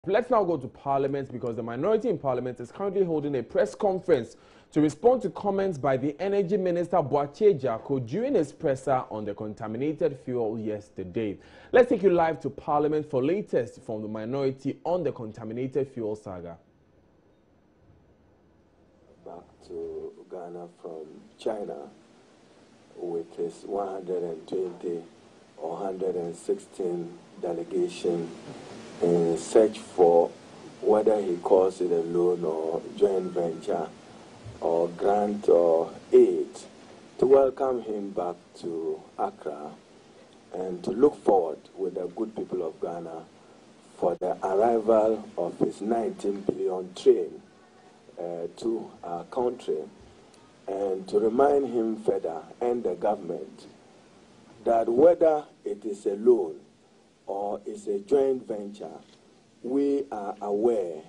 Let's now go to Parliament because the minority in Parliament is currently holding a press conference to respond to comments by the Energy Minister Boakye Jako during his presser on the contaminated fuel yesterday. Let's take you live to Parliament for latest from the minority on the contaminated fuel saga. Back to Ghana from China with his 120 or 116 delegation in search for whether he calls it a loan or joint venture or grant or aid, to welcome him back to Accra and to look forward with the good people of Ghana for the arrival of his 19 billion train to our country, and to remind him further and the government that whether it is a loan or is a joint venture, we are aware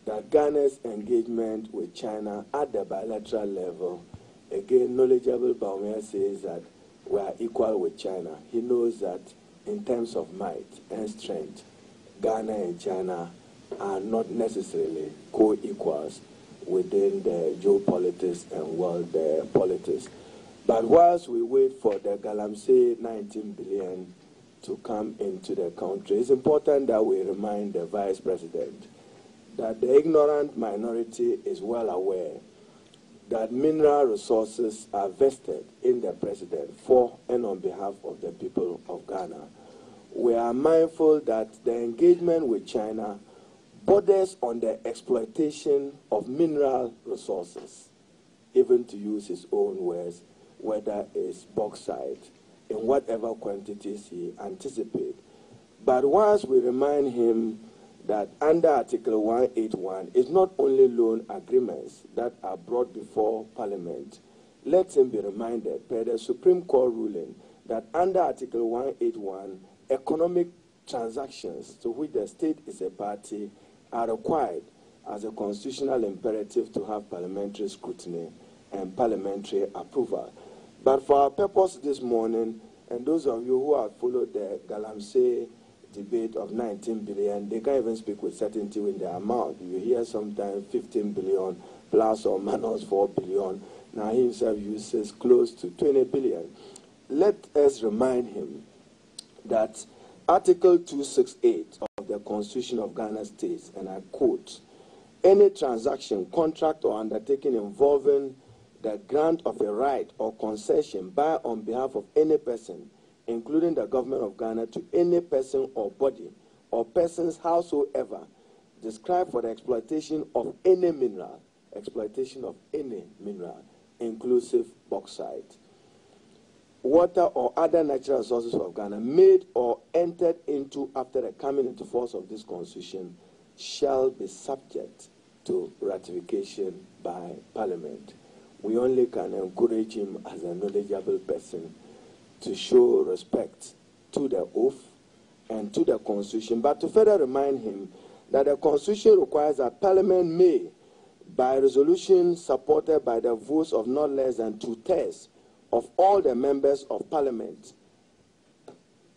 that Ghana's engagement with China at the bilateral level, again, knowledgeable Baumia says that we are equal with China. He knows that in terms of might and strength, Ghana and China are not necessarily co-equals within the geopolitics and world politics. But whilst we wait for the Galamsey 19 billion to come into the country, it's important that we remind the Vice President that the ignorant minority is well aware that mineral resources are vested in the President for and on behalf of the people of Ghana. We are mindful that the engagement with China borders on the exploitation of mineral resources, even to use his own words, whether it's bauxite, in whatever quantities he anticipates. But whilst we remind him that under Article 181, it's not only loan agreements that are brought before Parliament, let him be reminded, per the Supreme Court ruling, that under Article 181, economic transactions to which the state is a party are required as a constitutional imperative to have parliamentary scrutiny and parliamentary approval. But for our purpose this morning, and those of you who have followed the Galamsey debate of 19 billion, they can't even speak with certainty in the amount. You hear sometimes 15 billion plus or minus 4 billion. Now he himself uses close to 20 billion. Let us remind him that Article 268 of the Constitution of Ghana states, and I quote, "Any transaction, contract, or undertaking involving the grant of a right or concession by on behalf of any person, including the government of Ghana, to any person or body or persons howsoever described for the exploitation of any mineral, inclusive bauxite, water or other natural resources of Ghana, made or entered into after the coming into force of this constitution, shall be subject to ratification by Parliament." We only can encourage him as a knowledgeable person to show respect to the oath and to the Constitution, but to further remind him that the Constitution requires that Parliament may, by resolution supported by the votes of not less than 2/3 of all the members of Parliament,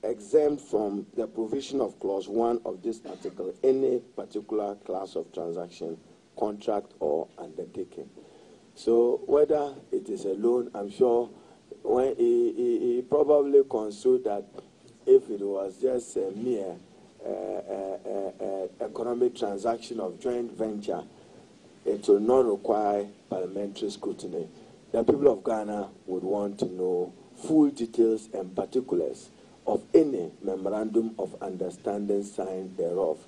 exempt from the provision of Clause 1 of this article any particular class of transaction, contract, or undertaking. So whether it is a loan, I'm sure when he probably considered that if it was just a mere economic transaction of joint venture, it will not require parliamentary scrutiny. The people of Ghana would want to know full details and particulars of any memorandum of understanding signed thereof.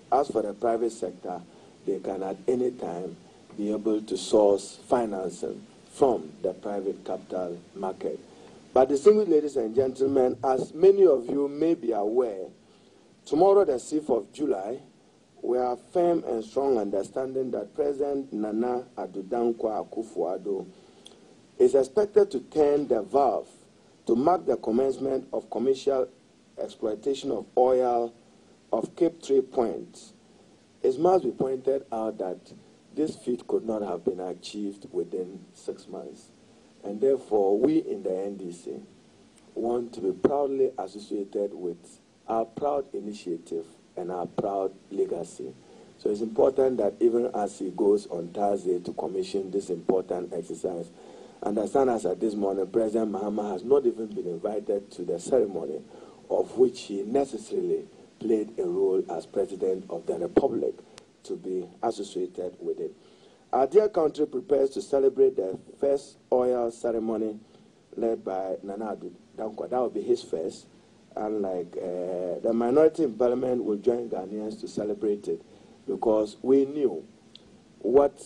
As for the private sector, they can at any time be able to source financing from the private capital market. But distinguished ladies and gentlemen, as many of you may be aware, tomorrow, the 6th of July, we have firm and strong understanding that President Nana Addo Dankwa Akufo-Addo is expected to turn the valve to mark the commencement of commercial exploitation of oil of Cape 3 Point. It must be pointed out that this feat could not have been achieved within 6 months. And therefore, we in the NDC want to be proudly associated with our proud initiative and our proud legacy. So it's important that even as he goes on Thursday to commission this important exercise, understand as at this morning, President Mahama has not even been invited to the ceremony of which he necessarily played a role as President of the Republic to be associated with it. Our dear country prepares to celebrate the first oil ceremony led by Nana Addo Dankwa. That will be his first. And the minority in parliament will join Ghanaians to celebrate it, because we knew what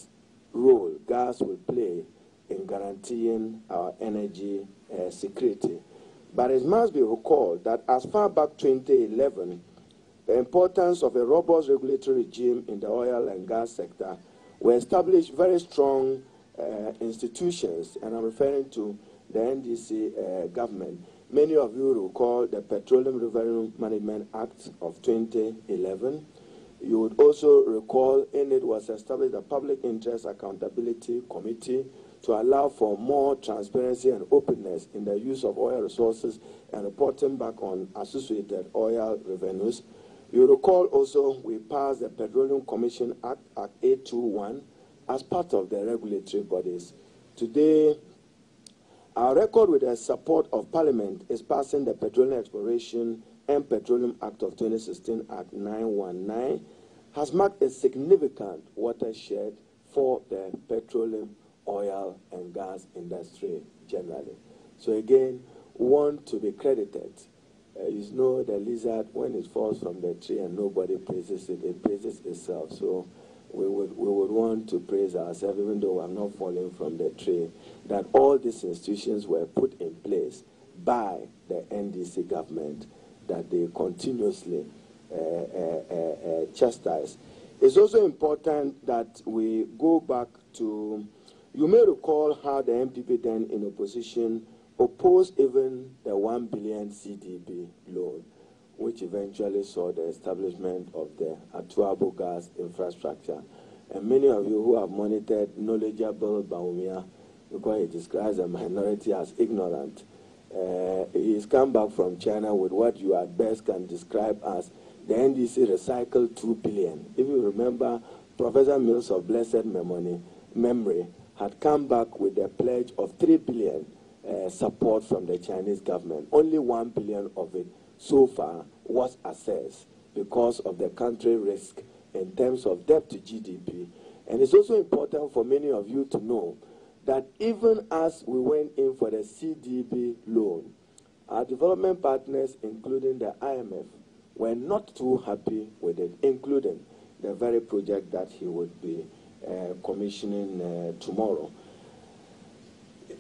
role gas will play in guaranteeing our energy security. But it must be recalled that as far back 2011, the importance of a robust regulatory regime in the oil and gas sector were established very strong institutions, and I'm referring to the NDC government. Many of you recall the Petroleum Revenue Management Act of 2011. You would also recall in it was established a Public Interest Accountability Committee to allow for more transparency and openness in the use of oil resources and reporting back on associated oil revenues. You recall also we passed the Petroleum Commission Act, Act 821, as part of the regulatory bodies. Today, our record with the support of Parliament is passing the Petroleum Exploration and Petroleum Act of 2016, Act 919, has marked a significant watershed for the petroleum, oil, and gas industry generally. So again, want to be credited. You know the lizard, when it falls from the tree and nobody praises it, it praises itself. So we would want to praise ourselves, even though I'm not falling from the tree, that all these institutions were put in place by the NDC government, that they continuously chastise. It's also important that we go back to, you may recall how the MPP then in opposition opposed even the 1 billion CDB loan, which eventually saw the establishment of the Atuabo gas infrastructure. And many of you who have monitored knowledgeable Baumia, because he describes the minority as ignorant, he's come back from China with what you at best can describe as the NDC recycled 2 billion. If you remember, Professor Mills of blessed memory had come back with a pledge of 3 billion support from the Chinese government. Only 1 billion of it so far was assessed because of the country risk in terms of debt to GDP. And it's also important for many of you to know that even as we went in for the CDB loan, our development partners, including the IMF, were not too happy with it, including the very project that he would be commissioning tomorrow.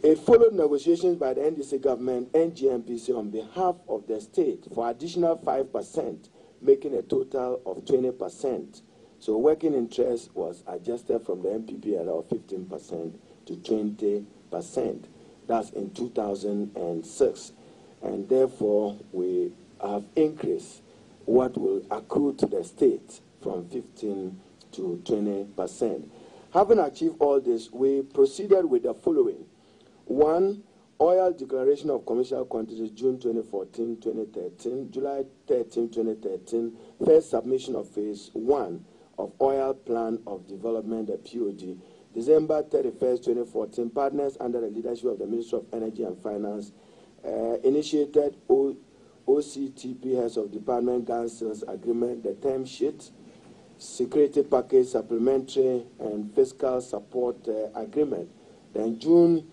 It followed negotiations by the NDC government and GMPC on behalf of the state for additional 5%, making a total of 20%. So working interest was adjusted from the MPP at about 15% to 20%. That's in 2006. And therefore, we have increased what will accrue to the state from 15 to 20%. Having achieved all this, we proceeded with the following. 1, oil declaration of commercial quantities, June 2014, 2013, July 13, 2013, first submission of phase 1 of oil plan of development, the POD, December 31st, 2014, partners under the leadership of the Ministry of Energy and Finance initiated OCTP heads of department gas sales agreement, the term sheet, security package, supplementary and fiscal support agreement. Then June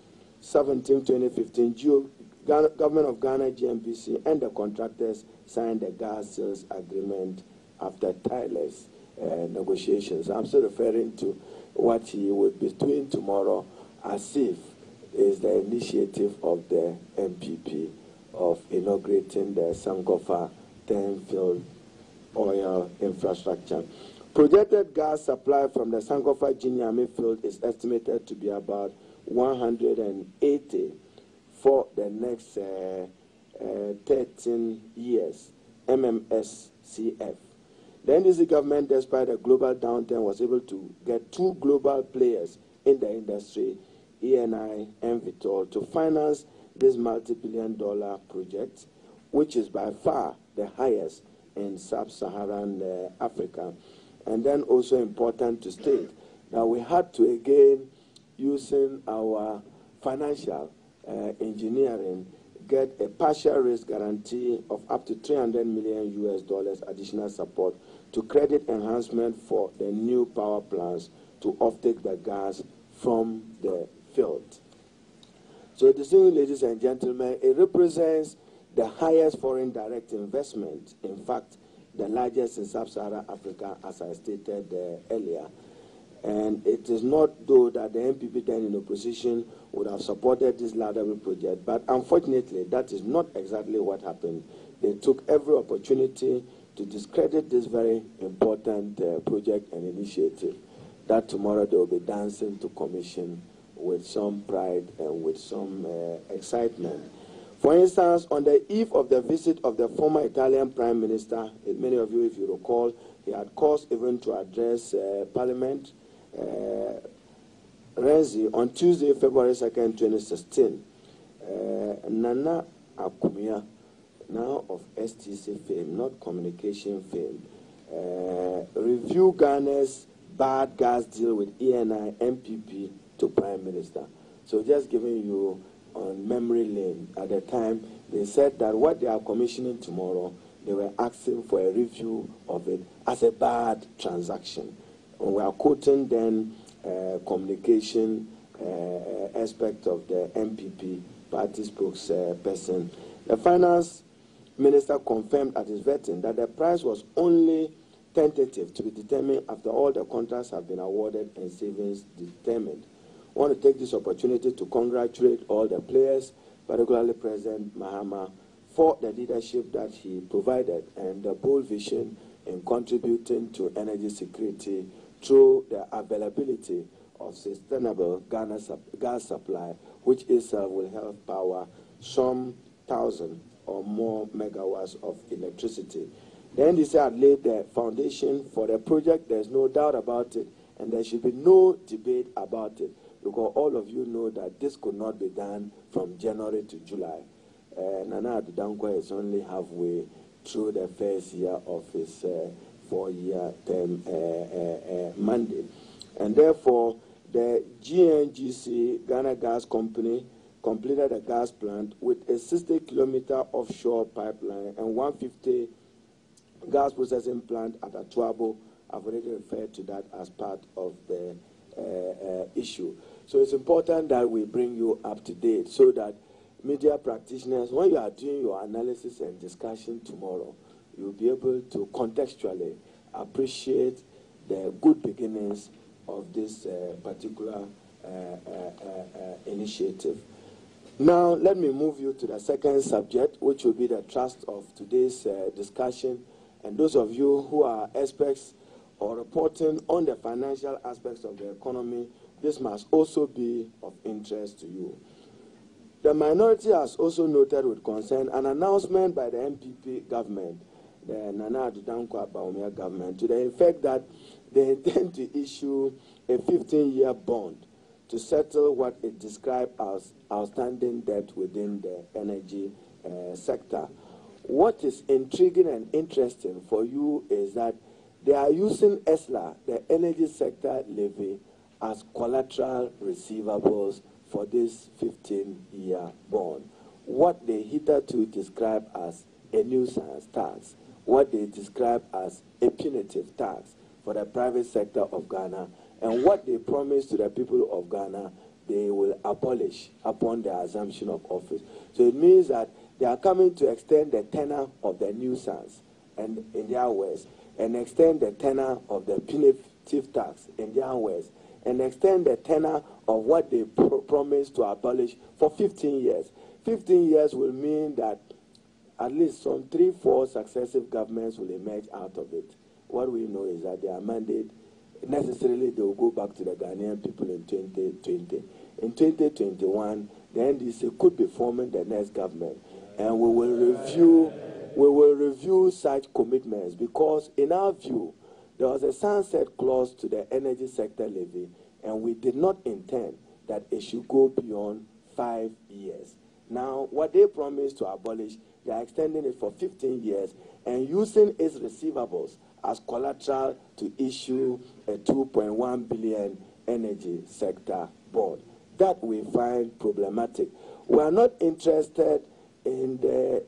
17, 2015, Government of Ghana, GMPC, and the contractors signed the gas sales agreement after tireless negotiations. I'm still referring to what he would be doing tomorrow as if is the initiative of the MPP of inaugurating the Sankofa 10-field oil infrastructure. Projected gas supply from the Sankofa Jinyame field is estimated to be about 180 for the next 13 years, MMSCF. The NDC government, despite a global downturn, was able to get 2 global players in the industry, ENI and Vitol, to finance this multi-billion-dollar project, which is by far the highest in sub-Saharan Africa. And then also important to state that we had to, again, using our financial engineering, get a partial risk guarantee of up to $300 million US additional support to credit enhancement for the new power plants to offtake the gas from the field. So, distinguished ladies and gentlemen, it represents the highest foreign direct investment, in fact, the largest in sub-Saharan Africa, as I stated earlier. And it is not, though, that the NPP then in opposition would have supported this laudable project, but unfortunately, that is not exactly what happened. They took every opportunity to discredit this very important project and initiative that tomorrow they will be dancing to commission with some pride and with some excitement. For instance, on the eve of the visit of the former Italian Prime Minister, many of you, if you recall, he had cause even to address Parliament, Renzi, on Tuesday, February 2nd, 2016. Nana Akumia, now of STC fame, not communication fame, review Ghana's bad gas deal with ENI MPP to Prime Minister. So just giving you on memory lane, at the time, they said that what they are commissioning tomorrow, they were asking for a review of it as a bad transaction. And we are quoting then communication aspect of the MPP party spokesperson. The finance minister confirmed at his vetting that the price was only tentative to be determined after all the contracts have been awarded and savings determined. I want to take this opportunity to congratulate all the players, particularly President Mahama, for the leadership that he provided and the bold vision in contributing to energy security through the availability of sustainable gas supply, which itself will help power some 1,000 or more megawatts of electricity. The NDC had laid the foundation for the project. There's no doubt about it, and there should be no debate about it, because all of you know that this could not be done from January to July. Nana Adudankwa is only halfway through the first year of his 4-year term mandate. And therefore, the GNGC, Ghana Gas Company, completed a gas plant with a 60-kilometer offshore pipeline and 150 gas processing plant at Atuabo. I've already referred to that as part of the issue. So it's important that we bring you up to date so that media practitioners, when you are doing your analysis and discussion tomorrow, you'll be able to contextually appreciate the good beginnings of this particular initiative. Now, let me move you to the second subject, which will be the thrust of today's discussion. And those of you who are experts or reporting on the financial aspects of the economy, this must also be of interest to you. The minority has also noted with concern an announcement by the MPP government, the Nana Adudankwa Bawumia government, to the effect that they intend to issue a 15-year bond to settle what it described as outstanding debt within the energy sector. What is intriguing and interesting for you is that they are using ESLA, the energy sector levy, as collateral receivables for this 15-year bond. What they hitherto describe as a nuisance tax, what they describe as a punitive tax for the private sector of Ghana, and what they promise to the people of Ghana they will abolish upon their assumption of office. So it means that they are coming to extend the tenor of the nuisance, and in their words, and extend the tenor of the punitive tax in their words, and extend the tenor of what they promise to abolish for 15 years. 15 years will mean that at least some 3-4 successive governments will emerge out of it. What we know is that their mandate, necessarily they will go back to the Ghanaian people in 2020. In 2021, the NDC could be forming the next government, and we will review such commitments, because in our view, there was a sunset clause to the energy sector levy, and we did not intend that it should go beyond 5 years. Now, what they promised to abolish, they are extending it for 15 years, and using its receivables as collateral to issue a 2.1 billion energy sector bond. That we find problematic. We are not interested in the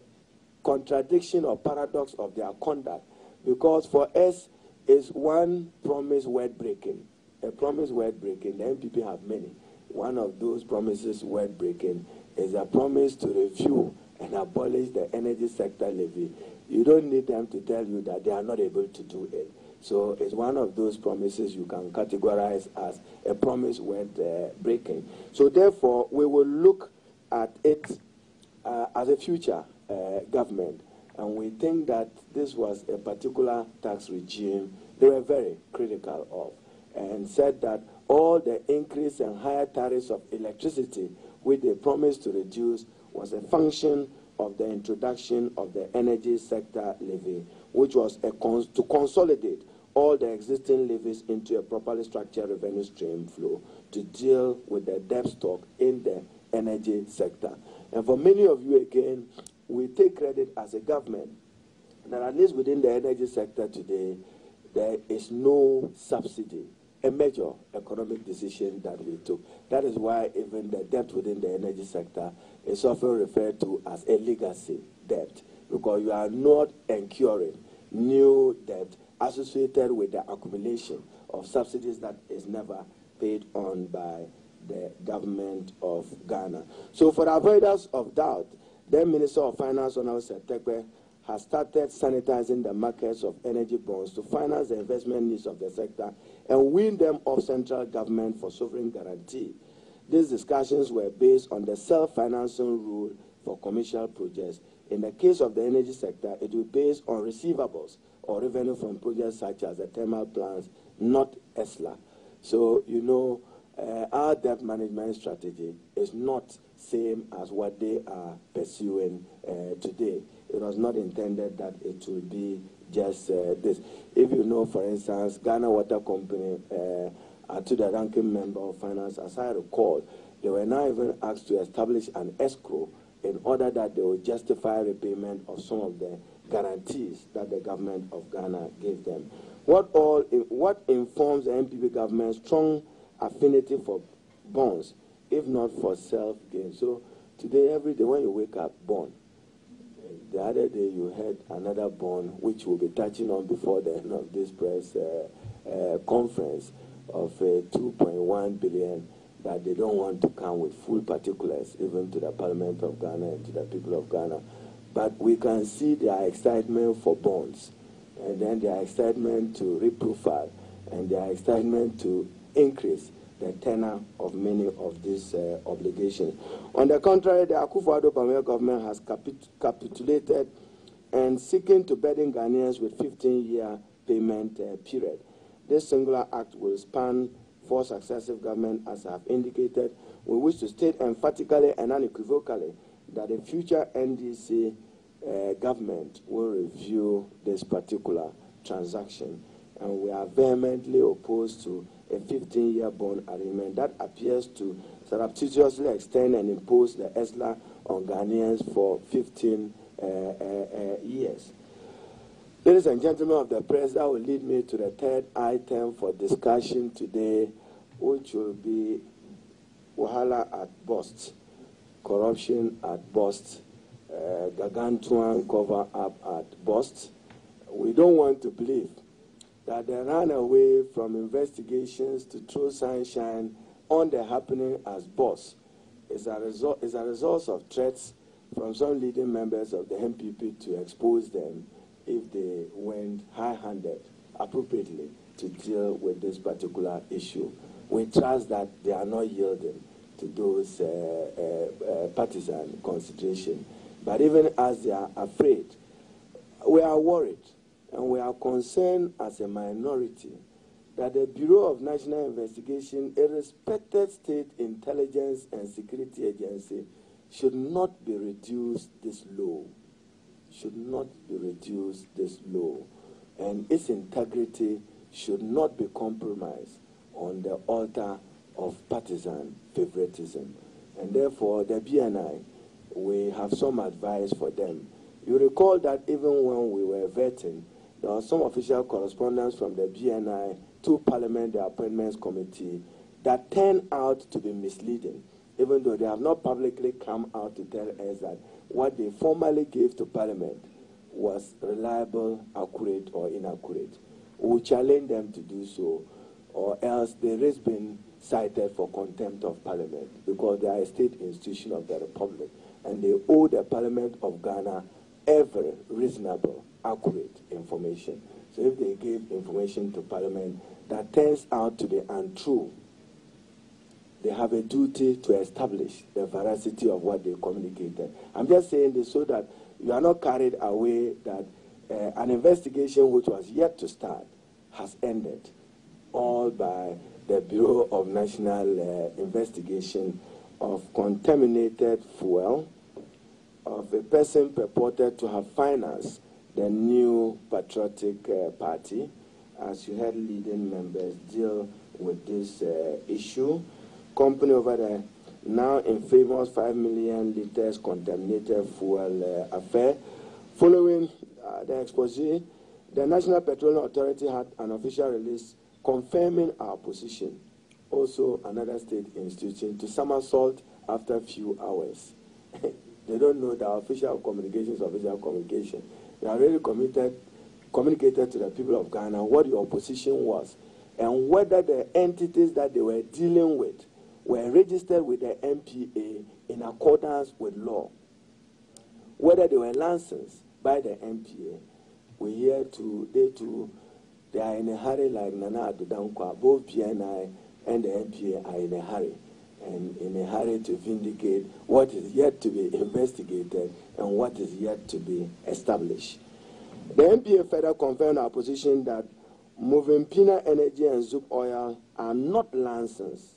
contradiction or paradox of their conduct, because for us, it's one promise word breaking. A promise word breaking, the MPP have many. One of those promises word breaking is a promise to review and abolish the energy sector levy. You don't need them to tell you that they are not able to do it. So it's one of those promises you can categorize as a promise word breaking. So therefore, we will look at it as a future government, and we think that this was a particular tax regime they were very critical of, and said that all the increase and higher tariffs of electricity which they promised to reduce was a function of the introduction of the energy sector levy, which was to consolidate all the existing levies into a properly structured revenue stream flow to deal with the debt stock in the energy sector. And for many of you, again, we take credit as a government that at least within the energy sector today, there is no subsidy, a major economic decision that we took. That is why even the debt within the energy sector is often referred to as a legacy debt, because you are not incurring new debt associated with the accumulation of subsidies that is never paid on by the government of Ghana. So for the avoidance of doubt, the Minister of Finance, Honorable Setekwe, has started sanitizing the markets of energy bonds to finance the investment needs of the sector and wean them off central government for sovereign guarantee. These discussions were based on the self-financing rule for commercial projects. In the case of the energy sector, it will be based on receivables or revenue from projects such as the thermal plants, not ESLA. So, you know, our debt management strategy is not same as what they are pursuing today. It was not intended that it will be just this. If you know, for instance, Ghana Water Company, to the ranking member of finance, as I recall, they were now even asked to establish an escrow in order that they would justify repayment of some of the guarantees that the government of Ghana gave them. What informs the MPP government's strong affinity for bonds, if not for self-gain? So today, every day when you wake up, bond. The other day you had another bond, which we'll be touching on before the end of this press conference, of 2.1 billion, that they don't want to come with full particulars, even to the Parliament of Ghana and to the people of Ghana. But we can see their excitement for bonds, and then their excitement to reprofile, and their excitement to increase the tenor of many of these obligations. On the contrary, the Akufo-Addo government has capitulated and seeking to burden Ghanaians with 15-year payment period. This singular act will span 4 successive governments, as I have indicated. We wish to state emphatically and unequivocally that the future NDC government will review this particular transaction, and we are vehemently opposed to a 15-year bond agreement that appears to surreptitiously extend and impose the ESLA on Ghanaians for 15 years. Ladies and gentlemen of the press, that will lead me to the third item for discussion today, which will be Wahala at Bust, corruption at Bust, gargantuan cover-up at Bust. We don't want to believe that they ran away from investigations to throw sunshine on the happening as boss is a result of threats from some leading members of the MPP to expose them if they went high-handed appropriately to deal with this particular issue. We trust that they are not yielding to those partisan considerations. But even as they are afraid, we are worried and we are concerned as a minority that the Bureau of National Investigation, a respected state intelligence and security agency, should not be reduced this low. Should not be reduced this low. And its integrity should not be compromised on the altar of partisan favoritism. And therefore, the BNI, we have some advice for them. You recall that even when we were vetting, there was some official correspondence from the BNI to Parliament, the Appointments Committee, that turned out to be misleading, even though they have not publicly come out to tell us that what they formally gave to Parliament was reliable, accurate, or inaccurate. We challenge them to do so, or else they risk being cited for contempt of Parliament, because they are a state institution of the Republic, and they owe the Parliament of Ghana every reasonable, accurate information. So if they give information to Parliament that turns out to be untrue, they have a duty to establish the veracity of what they communicated. I'm just saying this so that you are not carried away that an investigation which was yet to start has ended, all by the Bureau of National Investigation of contaminated fuel of a person purported to have financed the new patriotic party. As you heard, leading members deal with this issue. Company over there now in famous 5 million liters contaminated fuel affair. Following the expose, the National Petroleum Authority had an official release confirming our position. Also, another state institution to somersault after a few hours. They don't know that official communication is official communication. They already communicated to the people of Ghana what your position was and whether the entities that they were dealing with were registered with the MPA in accordance with law. Whether they were licensed by the MPA, we hear they are in a hurry like Nana Adudankwa. Both PNI and the MPA are in a hurry, and in a hurry to vindicate what is yet to be investigated and what is yet to be established. The MPA further confirmed our position that Moving Pina Energy and Zoop Oil are not licensed.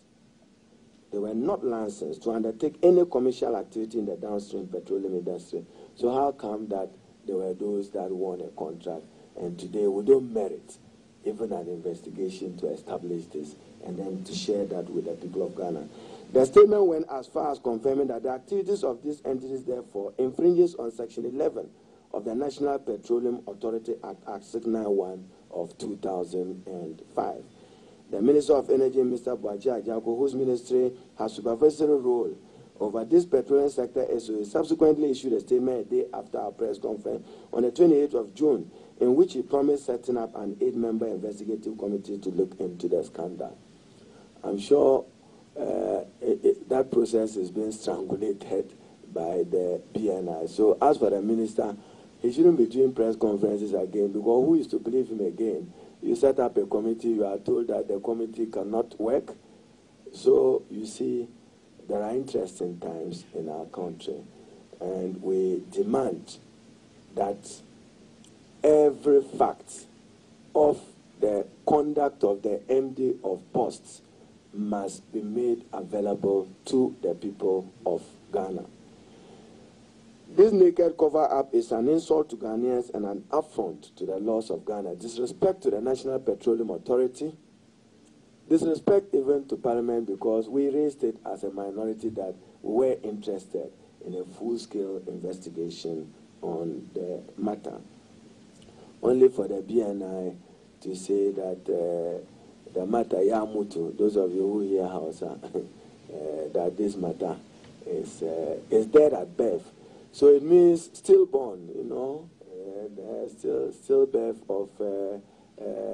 They were not licensed to undertake any commercial activity in the downstream petroleum industry. So how come that there were those that won a contract, and today we don't merit even an investigation to establish this and then to share that with the people of Ghana? The statement went as far as confirming that the activities of these entities therefore infringes on Section 11 of the National Petroleum Authority Act 691 of 2005. The Minister of Energy, Mr. Boakye Agyarko, whose ministry has supervisory role over this petroleum sector SOE, subsequently issued a statement a day after our press conference on the 28th of June, in which he promised setting up an 8-member investigative committee to look into the scandal. I'm sure that process is being strangulated by the BNI. So as for the minister, he shouldn't be doing press conferences again, because who is to believe him again? You set up a committee, you are told that the committee cannot work. So you see, there are interesting times in our country, and we demand that every fact of the conduct of the MD of Posts must be made available to the people of Ghana. This naked cover-up is an insult to Ghanaians and an affront to the laws of Ghana, disrespect to the National Petroleum Authority, disrespect even to Parliament, because we raised it as a minority that we were interested in a full-scale investigation on the matter. Only for the BNI to say that the matter, Yamutu, those of you who hear Hausa, that this matter is dead at birth. So it means stillborn, you know, stillbirth of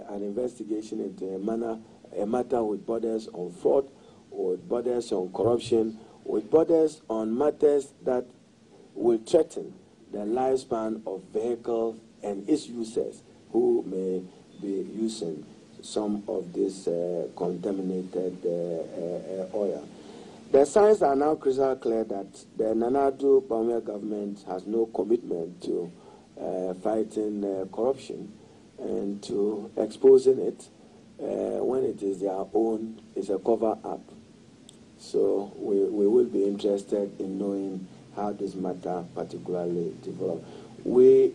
an investigation into a matter with borders on fraud, with borders on corruption, with borders on matters that will threaten the lifespan of vehicles and its users who may be using some of this contaminated oil. The signs are now crystal clear that the Nana Addo Bawumia government has no commitment to fighting corruption and to exposing it when it is their own, it's a cover-up. So we will be interested in knowing how this matter particularly developed. We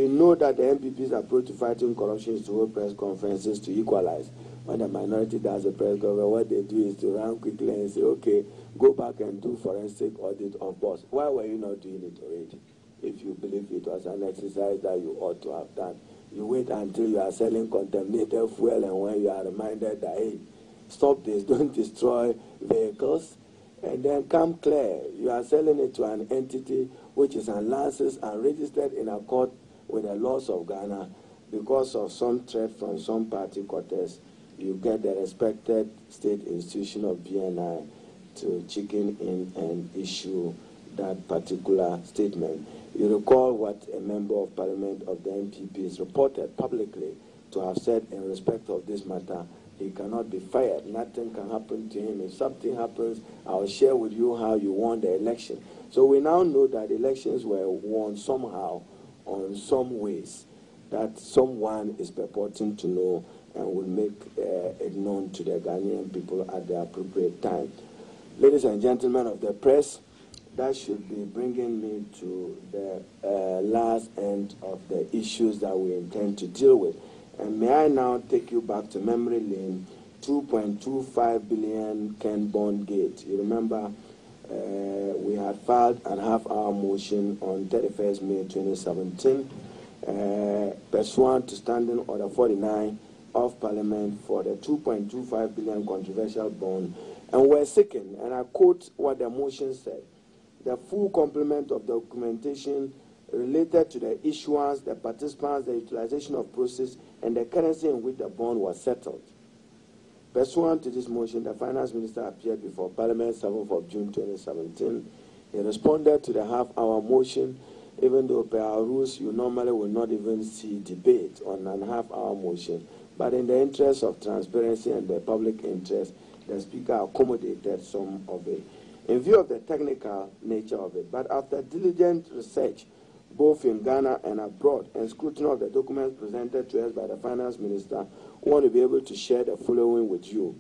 know that the MPP's approach to fighting corruption is to hold press conferences to equalize. When the minority does a press conference, what they do is to run quickly and say, okay, go back and do forensic audit of boss. Why were you not doing it already? if you believe it was an exercise that you ought to have done. You wait until you are selling contaminated fuel, and when you are reminded that, hey, stop this, don't destroy vehicles, and then come clear. You are selling it to an entity which is unlicensed and registered in accord with the laws of Ghana. Because of some threat from some party quarters, you get the respected state institution of BNI to chicken in and issue that particular statement. You recall what a member of parliament of the NPP reported publicly to have said in respect of this matter. He cannot be fired. Nothing can happen to him. If something happens, I'll share with you how you won the election. So we now know that elections were won somehow, on some ways, that someone is purporting to know and will make it known to the Ghanaian people at the appropriate time. Ladies and gentlemen of the press, that should be bringing me to the last end of the issues that we intend to deal with. And may I now take you back to memory lane, 2.25 billion Ken Bond Gate. You remember we had filed a half-hour motion on 31st May 2017, pursuant to Standing Order 49 of Parliament for the 2.25 billion controversial bond. And we're seeking, and I quote what the motion said, the full complement of documentation related to the issuance, the participants, the utilization of process, and the currency in which the bond was settled. Pursuant to this motion, the Finance Minister appeared before Parliament 7th of June 2017. He responded to the half-hour motion, even though per our rules you normally will not even see debate on a half-hour motion. But in the interest of transparency and the public interest, the Speaker accommodated some of it, in view of the technical nature of it. But after diligent research, both in Ghana and abroad, and scrutiny of the documents presented to us by the Finance Minister, we want to be able to share the following with you.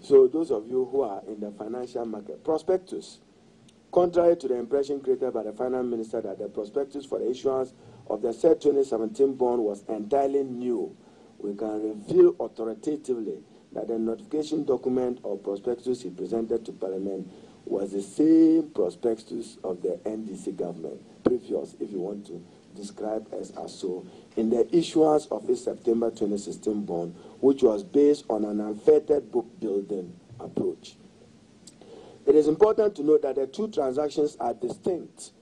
So those of you who are in the financial market, prospectus. Contrary to the impression created by the Finance Minister that the prospectus for the issuance of the said 2017 bond was entirely new, we can reveal authoritatively that the notification document or prospectus he presented to Parliament was the same prospectus of the NDC government, previous, if you want to describe as so, in the issuance of its September 2016 bond, which was based on an unfettered book building approach. It is important to note that the two transactions are distinct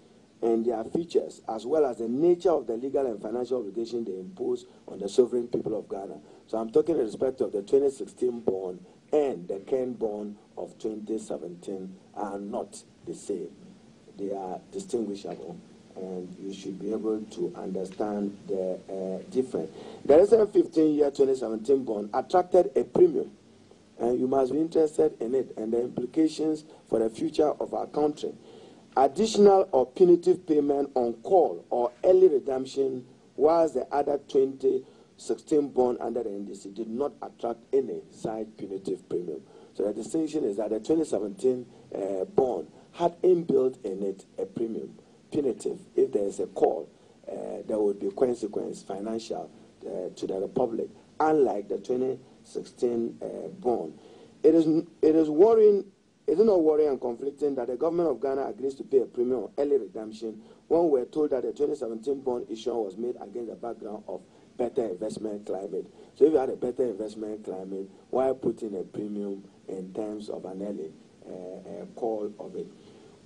in their features, as well as the nature of the legal and financial obligation they impose on the sovereign people of Ghana. So I'm talking in respect of the 2016 bond and the Ken bond of 2017 are not the same. They are distinguishable, and you should be able to understand the difference. The recent 15-year 2017 bond attracted a premium, and you must be interested in it and the implications for the future of our country. Additional or punitive payment on call or early redemption, whilst the other 2016 bond under the NDC did not attract any side punitive premium. So the distinction is that the 2017 bond had inbuilt in it a premium, punitive. If there is a call, there would be consequence financial to the Republic, unlike the 2016 bond. It is worrying. Is it not worrying and conflicting that the government of Ghana agrees to pay a premium on early redemption when we're told that the 2017 bond issue was made against the background of better investment climate? So if you had a better investment climate, why put in a premium in terms of an early call of it?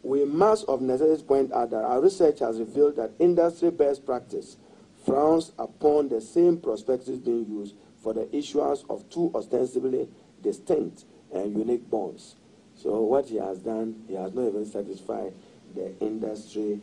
We must of necessity point out that our research has revealed that industry best practice frowns upon the same prospectus being used for the issuance of two ostensibly distinct and unique bonds. So what he has done, he has not even satisfied the industry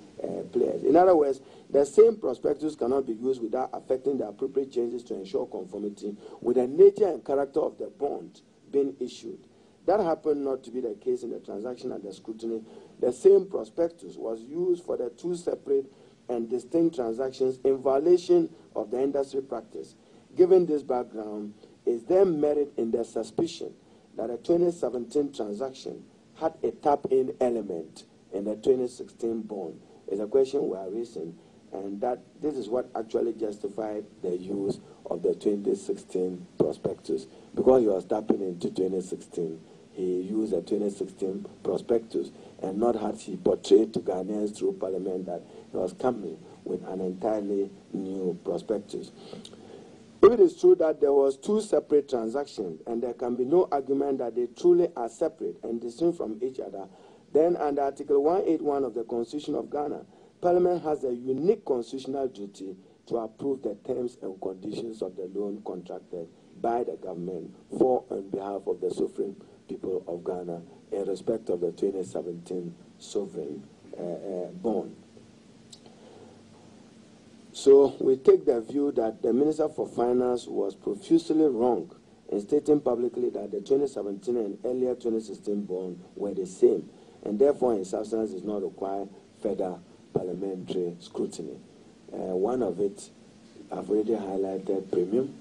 players. In other words, the same prospectus cannot be used without affecting the appropriate changes to ensure conformity with the nature and character of the bond being issued. That happened not to be the case in the transaction under scrutiny. The same prospectus was used for the two separate and distinct transactions in violation of the industry practice. Given this background, is there merit in the suspicion that a 2017 transaction had a tap-in element in the 2016 bond? Is a question we are raising, and that this is what actually justified the use of the 2016 prospectus, because he was tapping into 2016 he used a 2016 prospectus and not had he portrayed to Ghanaians through Parliament that he was coming with an entirely new prospectus. If it is true that there was two separate transactions and there can be no argument that they truly are separate and distinct from each other, then under Article 181 of the Constitution of Ghana, Parliament has a unique constitutional duty to approve the terms and conditions of the loan contracted by the government for and behalf of the sovereign people of Ghana in respect of the 2017 sovereign bond. So we take the view that the Minister for Finance was profusely wrong in stating publicly that the 2017 and earlier 2016 bond were the same, and therefore in substance does not require further parliamentary scrutiny. One of it, I've already highlighted, premium.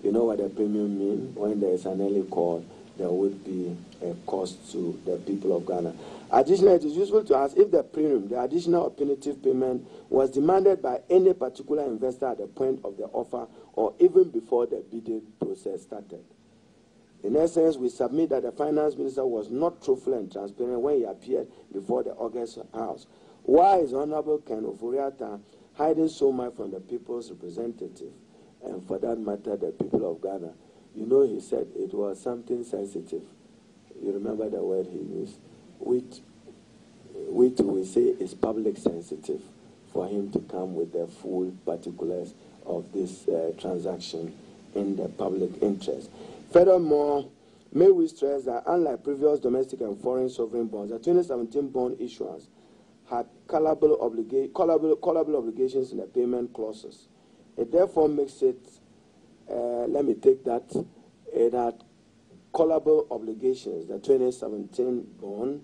You know what a premium means? When there is an early call, there would be a cost to the people of Ghana. Additionally, it is useful to ask if the premium, the additional or punitive payment, was demanded by any particular investor at the point of the offer or even before the bidding process started. In essence, we submit that the finance minister was not truthful and transparent when he appeared before the August House. Why is Honorable Ken Ofori-Atta hiding so much from the people's representative, and for that matter, the people of Ghana? You know, he said it was something sensitive. You remember the word he used? We say is public sensitive for him to come with the full particulars of this transaction in the public interest. Furthermore, may we stress that unlike previous domestic and foreign sovereign bonds, the 2017 bond issuance had callable obligations in the payment clauses. It therefore makes it, let me take that, it had callable obligations, the 2017 bond.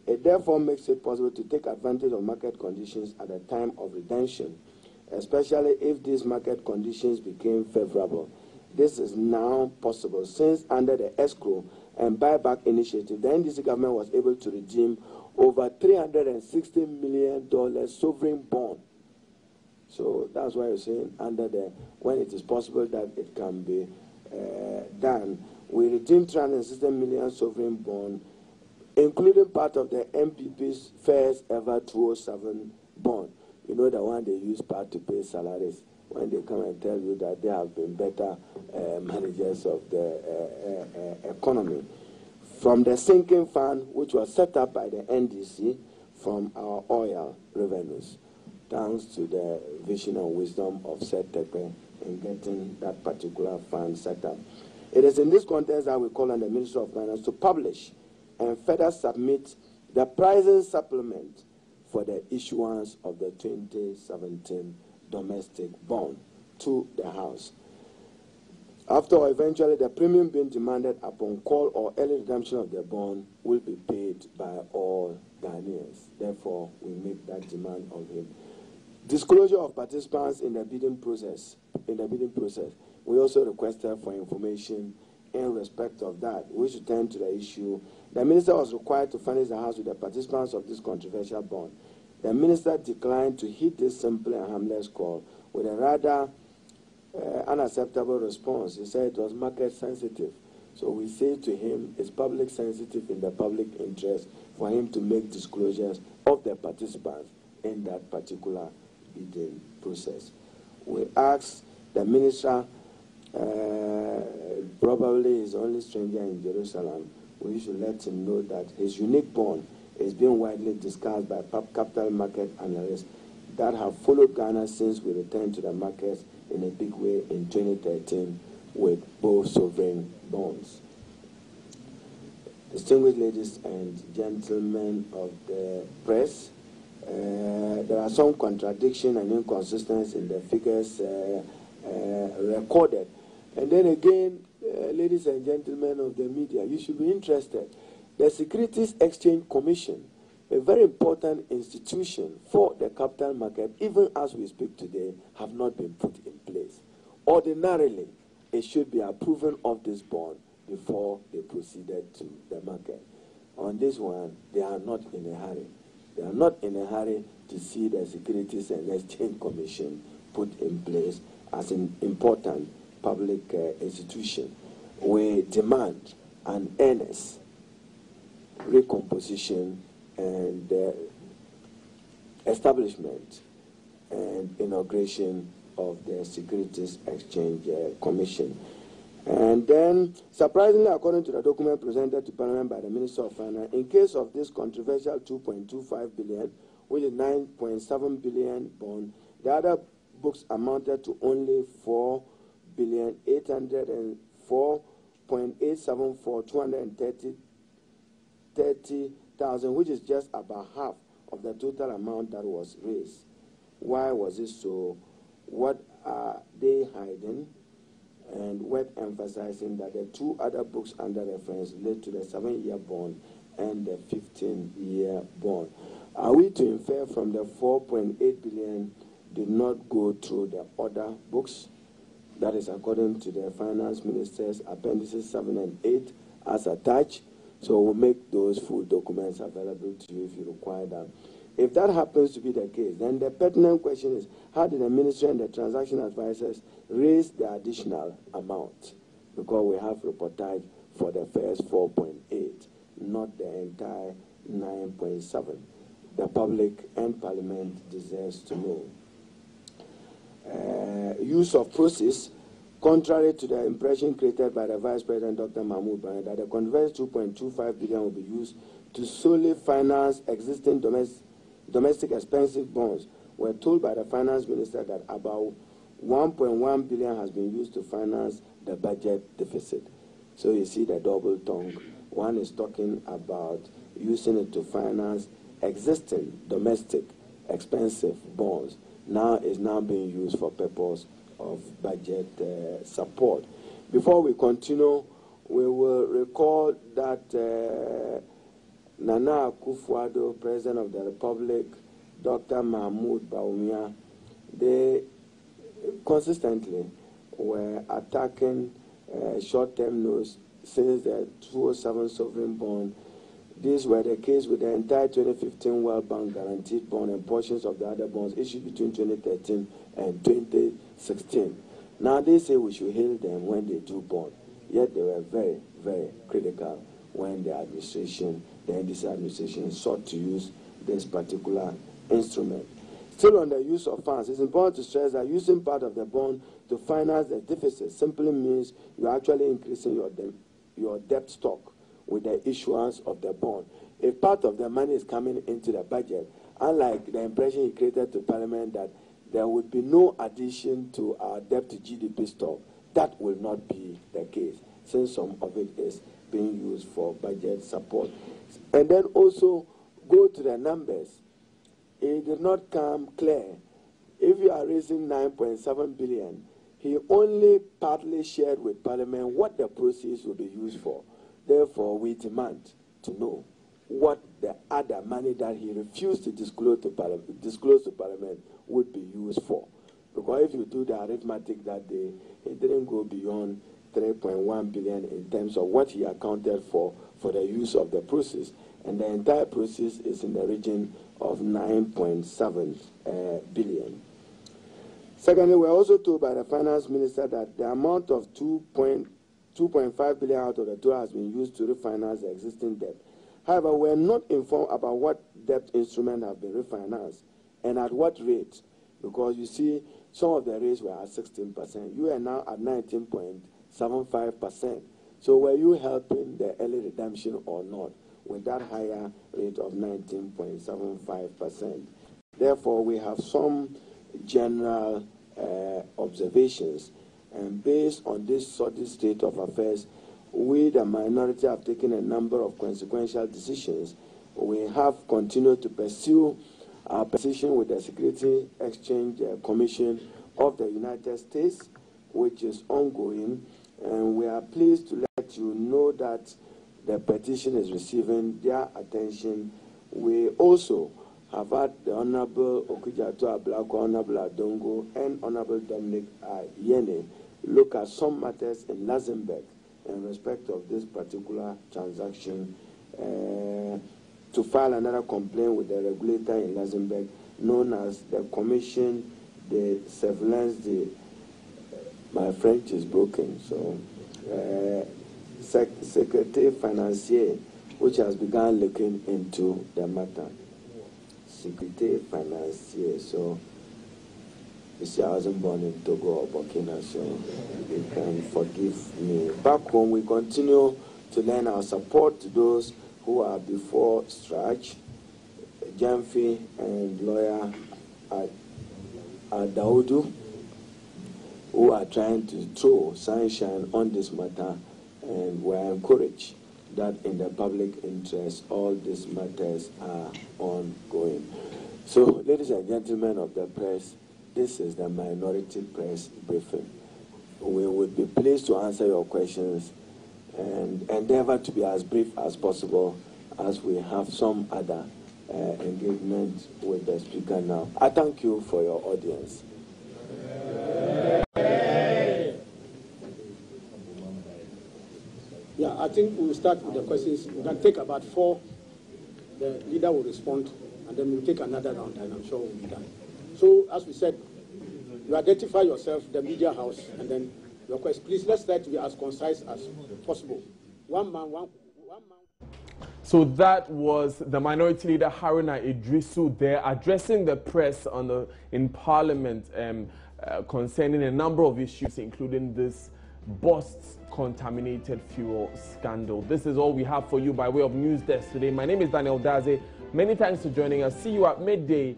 It therefore makes it possible to take advantage of market conditions at the time of redemption, especially if these market conditions became favorable. This is now possible since under the escrow and buyback initiative, the NDC government was able to redeem over $360 million sovereign bond. So that's why you're saying when it is possible that it can be done. We redeemed $360 million sovereign bond, including part of the MPP's first ever 2007 bond. You know, the one they use part to pay salaries when they come and tell you that they have been better managers of the economy. From the sinking fund, which was set up by the NDC from our oil revenues, thanks to the vision and wisdom of Seth Tepe in getting that particular fund set up. It is in this context that we call on the Minister of Finance to publish and further submit the pricing supplement for the issuance of the 2017 domestic bond to the House. After all, eventually the premium being demanded upon call or early redemption of the bond will be paid by all Ghanaians. Therefore, we make that demand of him. Disclosure of participants in the bidding process. We also requested for information in respect of that. We should turn to the issue. The minister was required to furnish the House with the participants of this controversial bond. The minister declined to heed this simple and harmless call with a rather unacceptable response. He said it was market sensitive. So we say to him, it's public sensitive in the public interest for him to make disclosures of the participants in that particular bidding process. We ask the minister, probably his only stranger in Jerusalem, we should let him know that his unique bond is being widely discussed by capital market analysts that have followed Ghana since we returned to the markets in a big way in 2013 with both sovereign bonds. Distinguished ladies and gentlemen of the press, there are some contradictions and inconsistencies in the figures recorded. And then again, ladies and gentlemen of the media, you should be interested. The Securities Exchange Commission, a very important institution for the capital market, even as we speak today, have not been put in place. Ordinarily, it should be approving of this bond before they proceeded to the market. On this one, they are not in a hurry. They are not in a hurry to see the Securities and Exchange Commission put in place as an important public institution. We demand an earnest recomposition and establishment and inauguration of the Securities Exchange Commission. And then, surprisingly, according to the document presented to Parliament by the Minister of Finance, in case of this controversial 2.25 billion, which is 9.7 billion bond, the other books amounted to only 4,804,230,000, which is just about half of the total amount that was raised. Why was it so? What are they hiding? And worth emphasizing that the two other books under reference relate to the 7-year bond and the 15-year bond. Are we to infer from the 4.8 billion did not go through the other books? That is according to the Finance Minister's Appendices 7 and 8 as attached. So we'll make those full documents available to you if you require them. If that happens to be the case, then the pertinent question is, how did the ministry and the transaction advisors raise the additional amount? Because we have reportage for the first 4.8, not the entire 9.7. The public and Parliament deserves to know. Use of proceeds, contrary to the impression created by the Vice President, Dr. Mahmoud Bane, that the controversial 2.25 billion will be used to solely finance existing domestic expensive bonds. We're told by the Finance Minister that about 1.1 billion has been used to finance the budget deficit. So you see the double tongue. One is talking about using it to finance existing domestic expensive bonds. Now is now being used for purpose of budget support. Before we continue, we will recall that Nana Akufo-Addo, President of the Republic, Dr. Mahmoud Bawumia, they consistently were attacking short-term notes since the 2007 sovereign bond. These were the case with the entire 2015 World Bank guaranteed bond and portions of the other bonds issued between 2013 and 2016. Now they say we should hail them when they do bond, yet they were very, very critical when the administration, the NDC administration, sought to use this particular instrument. Still on the use of funds, it's important to stress that using part of the bond to finance the deficit simply means you're actually increasing your debt stock with the issuance of the bond. If part of the money is coming into the budget, unlike the impression he created to Parliament that there would be no addition to our debt to GDP stock, that will not be the case, since some of it is being used for budget support. And then also go to the numbers. It did not come clear. If you are raising 9.7 billion, he only partly shared with Parliament what the proceeds will be used for. Therefore, we demand to know what the other money that he refused to disclose to Parliament would be used for. Because if you do the arithmetic that day, it didn't go beyond 3.1 billion in terms of what he accounted for the use of the proceeds. And the entire process is in the region of 9.7 billion. Secondly, we're also told by the Finance Minister that the amount of 2.5 billion out of the total has been used to refinance the existing debt. However, we're not informed about what debt instruments have been refinanced and at what rate, because you see, some of the rates were at 16%. You are now at 19.75%. So were you helping the early redemption or not with that higher rate of 19.75%? Therefore, we have some general observations. And based on this sort of state of affairs, we, the minority, have taken a number of consequential decisions. We have continued to pursue our position with the Securities Exchange Commission of the United States, which is ongoing. And we are pleased to let you know that the petition is receiving their attention. We also have had the Honorable Okujato Ablako, Honorable Adongo, and Honorable Dominic Yene look at some matters in Luxembourg in respect of this particular transaction, to file another complaint with the regulator in Luxembourg known as the Commission de Surveillance de... My French is broken, so Secrétaire Financier which has begun looking into the matter. Sécurité financière, so I wasn't born in Togo or Burkina, so you can forgive me. Back home, we continue to lend our support to those who are before Strach, Jamfi and lawyer Daudu, who are trying to throw sunshine on this matter, and we are encouraged that in the public interest, all these matters are ongoing. So, ladies and gentlemen of the press, this is the Minority Press Briefing. We would be pleased to answer your questions and endeavor to be as brief as possible, as we have some other engagement with the speaker now. I thank you for your audience. Yeah, I think we'll start with the questions. We can take about 4. The leader will respond, and then we'll take another round, and I'm sure we'll be done. So, as we said, you identify yourself, the media house, and then your question. Please, let's try to be as concise as possible. One man. So that was the Minority Leader Haruna Idrisu there addressing the press in Parliament concerning a number of issues, including this Bost's contaminated fuel scandal. This is all we have for you by way of News Desk today. My name is Daniel Daze. Many thanks for joining us. See you at midday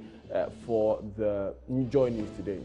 for the Joy News Today.